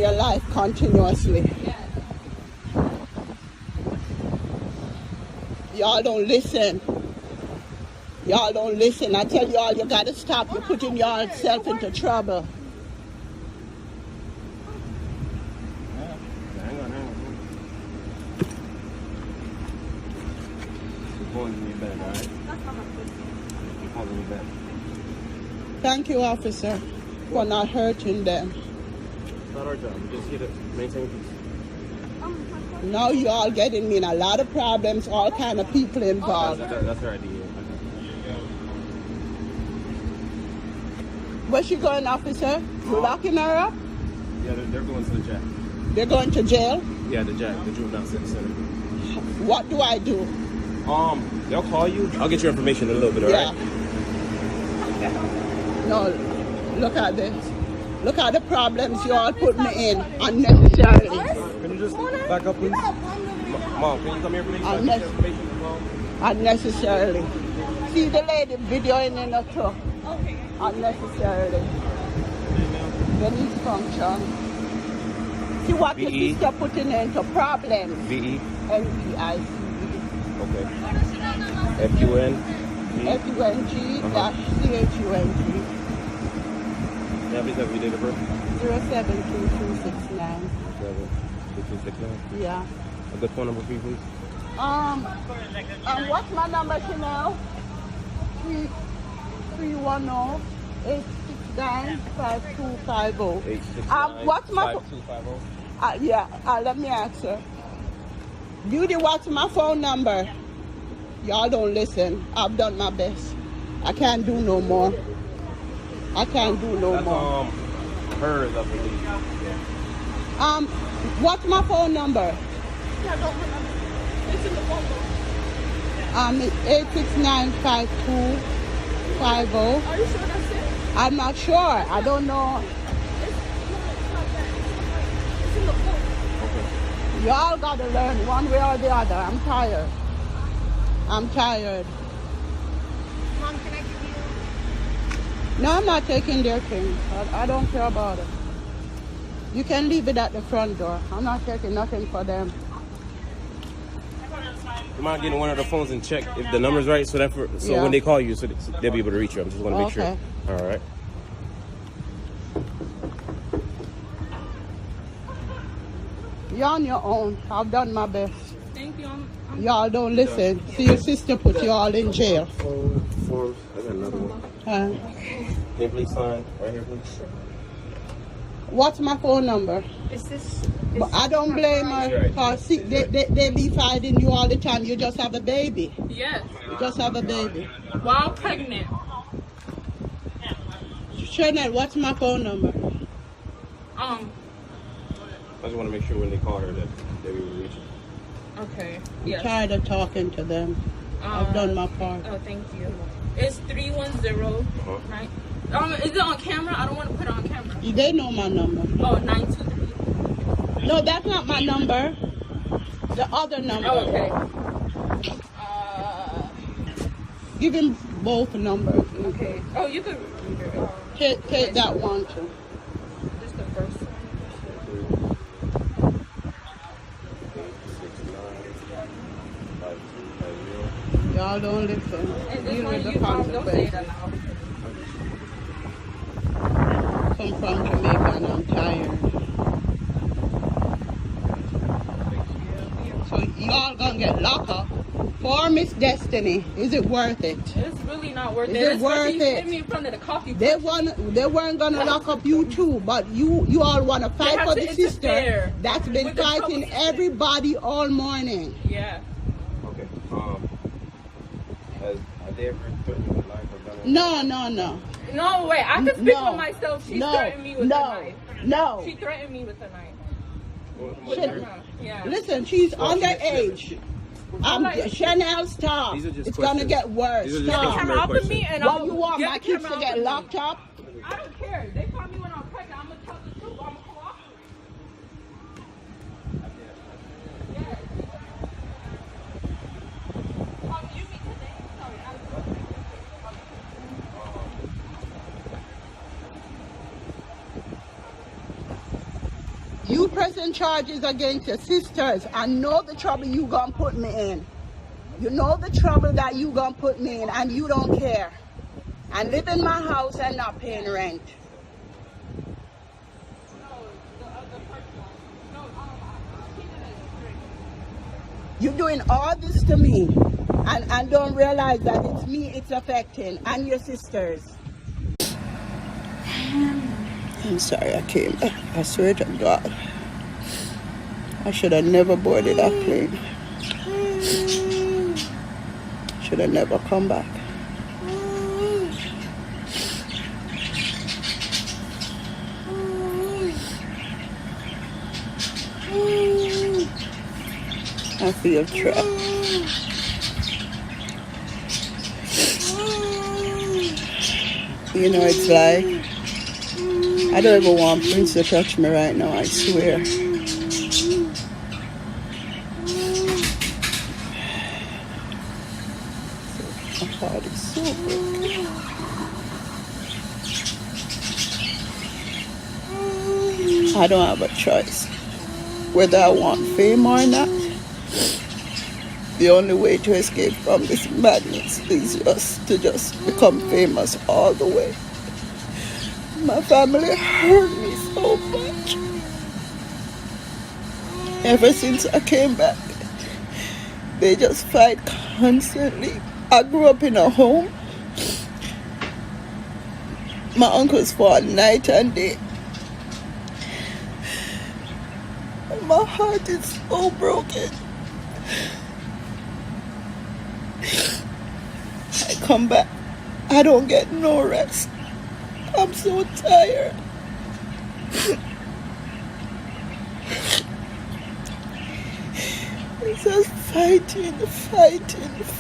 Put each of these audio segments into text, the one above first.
your life continuously. Y'all don't listen. Y'all don't listen. I tell y'all, you gotta stop. You're putting yourself into trouble. Hang on. You're calling me back, all right? You're calling me back. Thank you, officer, for not hurting them. It's not our job. We're just here to maintain peace. Now you all getting me in a lot of problems, all kind of people involved. That's her idea. Where's she going, officer? You locking her up? Yeah, they're going to the jack. They're going to jail? Yeah, the jack, the juvenile center. What do I do? They'll call you. I'll get your information in a little bit, all right? No, look at this. Look at the problems you all put me in unnecessarily. Can you just back up, please? Mom, can you come here, please? Unnecessarily. See the lady videoing in the truck. Unnecessarily. They need function. See what your sister putting into problems. VE. NVICE. Okay. FUN. FUNG-CHUNG. Yeah, please have your date of birth. 072269. 72269. Yeah. A good phone number for you, please. What's my number, Chanel? 310-869-5250. 869 what's my 5250. let me ask her. Judy, what's my phone number? Y'all don't listen. I've done my best. I can't do no more. That's hers, I believe. What's my phone number? Yeah, don't remember. It's in the phone book. It's 869-5250. Are you sure that's it? I'm not sure. I don't know. It's in the book. Okay. Y'all gotta learn one way or the other. I'm tired. Mom, can I give you? No, I'm not taking their things. I don't care about it. You can leave it at the front door. I'm not taking nothing for them. You mind getting one of the phones and check if the number's right, so when they call you, so they'll be able to reach you. I just want to make sure. All right. You're on your own. I've done my best. Thank you. Y'all don't listen. See, your sister put you all in jail. Forms. I got another one. Can you please sign right here, please? What's my phone number? Is this? But I don't blame her. Cause see, they be fighting you all the time. You just have a baby. Yes. You just have a baby. While pregnant. Chanel, what's my phone number? I just want to make sure when they call her that they will reach her. Okay. I'm tired of talking to them. I've done my part. Oh, thank you. It's 310, right? Is it on camera? I don't want to put it on camera. They know my number. Oh, 923. No, that's not my number. The other number. Oh, okay. Give him both numbers. Okay. Oh, you could Take that one too. just the first one. Y'all don't listen. And this You one, know the don't say consequences. that now. Come from Jamaica and I'm tired. So y'all gonna get locked up for Miss Destiny. Is it worth it? It's really not worth it. Is it worth Especially it? hit me in front of the coffee. They weren't gonna lock up you too, but you all wanna fight have for to the sister interfere that's been with the fighting trouble sister. everybody all morning. Yeah. Okay. Have they ever threatened you with a knife or gun? No. No way. I can speak No. for myself. She No. threatened me with a knife. No. She threatened me with a knife. Yeah. Listen, she's underage. Chanel, stop. These are just It's gonna questions. get worse. These are just Stop. questions. Camera off of me and What I'll you want? get My the kids camera to get off of locked me. up? I don't care. They call me when I'm pregnant. I'm gonna tell the truth. I'm gonna cooperate. Yes. You mean today? Sorry, I was You pressing charges against your sisters. I know the trouble you gonna put me in. You know the trouble that you gonna put me in, and you don't care. And live in my house and not paying rent. You're doing all this to me and don't realize that it's me it's affecting and your sisters. I'm sorry I came back. I swear to God. I should have never boarded that plane. Should have never come back. I feel trapped. You know, it's like I don't even want Prince to touch me right now, I swear. My heart is so broken. I don't have a choice. Whether I want fame or not, the only way to escape from this madness is just become famous all the way. My family hurt me so much. Ever since I came back, they just fight constantly. I grew up in a home. My uncles fought night and day. My heart is so broken. I come back, I don't get no rest. I'm so tired. It's just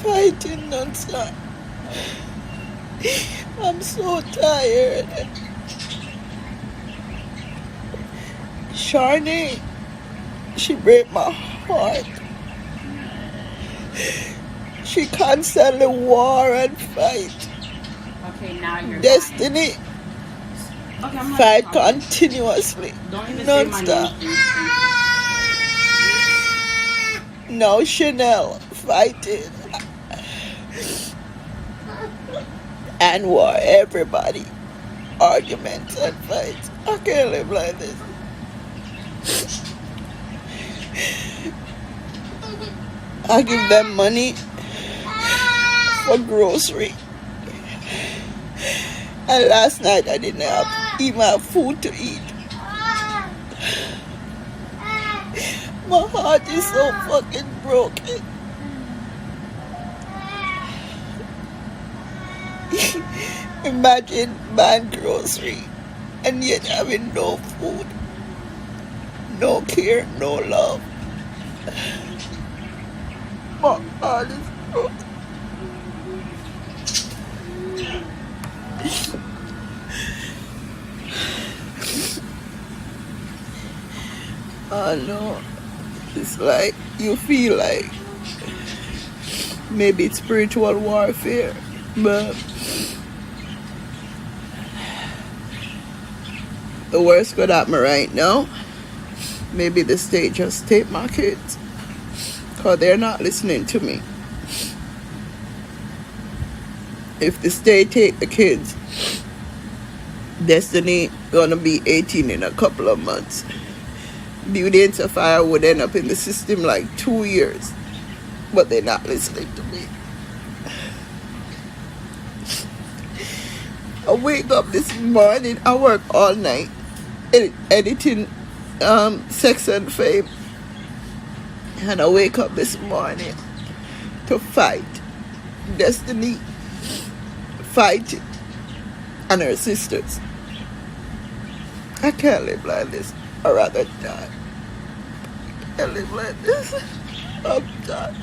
fighting non-stop. I'm so tired. Sharnay, she break my heart. She constantly war and fight. Okay, now you're Destiny. Okay, I'm fight continuously. Don't even non-stop. say my name. No, Chanel fighting. And war, everybody. Arguments and fights. I can't live like this. I give them money for grocery. And last night I didn't even have food to eat. My heart is so fucking broken. Imagine buying grocery and yet having no food, no care, no love. My heart is broken. I know. It's like you feel like maybe it's spiritual warfare, but the worst could happen right now. Maybe the state just take my kids because they're not listening to me. If the state take the kids, Destiny gonna be 18 in a couple of months. Beauty and Sapphire would end up in the system like 2 years, but they're not listening to me. I wake up this morning, I work all night editing Sex and Fame, and I wake up this morning to fight Destiny fighting and her sisters. I can't live like this. I'd rather die. I can't live like this. I'm done.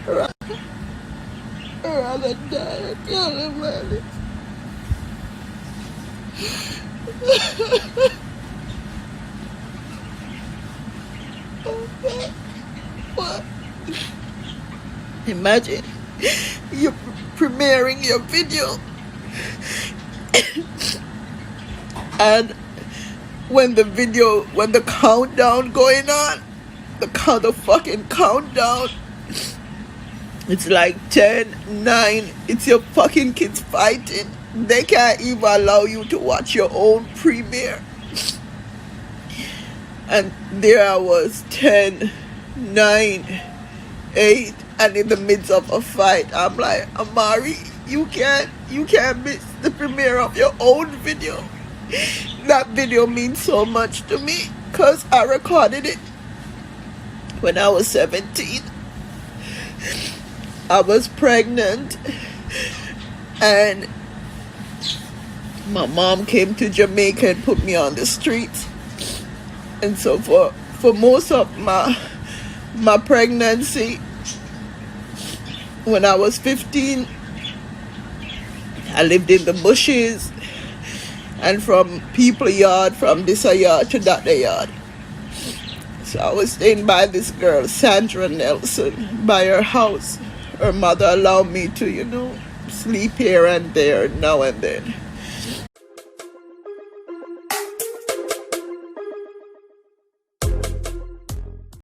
I'd rather die. I can't live like this. Oh God. What? Imagine you premiering your video and when the countdown going on, the fucking countdown, it's like 10, 9, it's your fucking kids fighting. They can't even allow you to watch your own premiere. And there I was, 10, 9, 8, and in the midst of a fight, I'm like, Amari, you can't miss the premiere of your own video. That video means so much to me because I recorded it when I was 17. I was pregnant and my mom came to Jamaica and put me on the streets. And so for most of my pregnancy, when I was 15, I lived in the bushes and from people yard, from this yard to that yard. So I was staying by this girl, Sandra Nelson, by her house. Her mother allowed me to, sleep here and there now and then.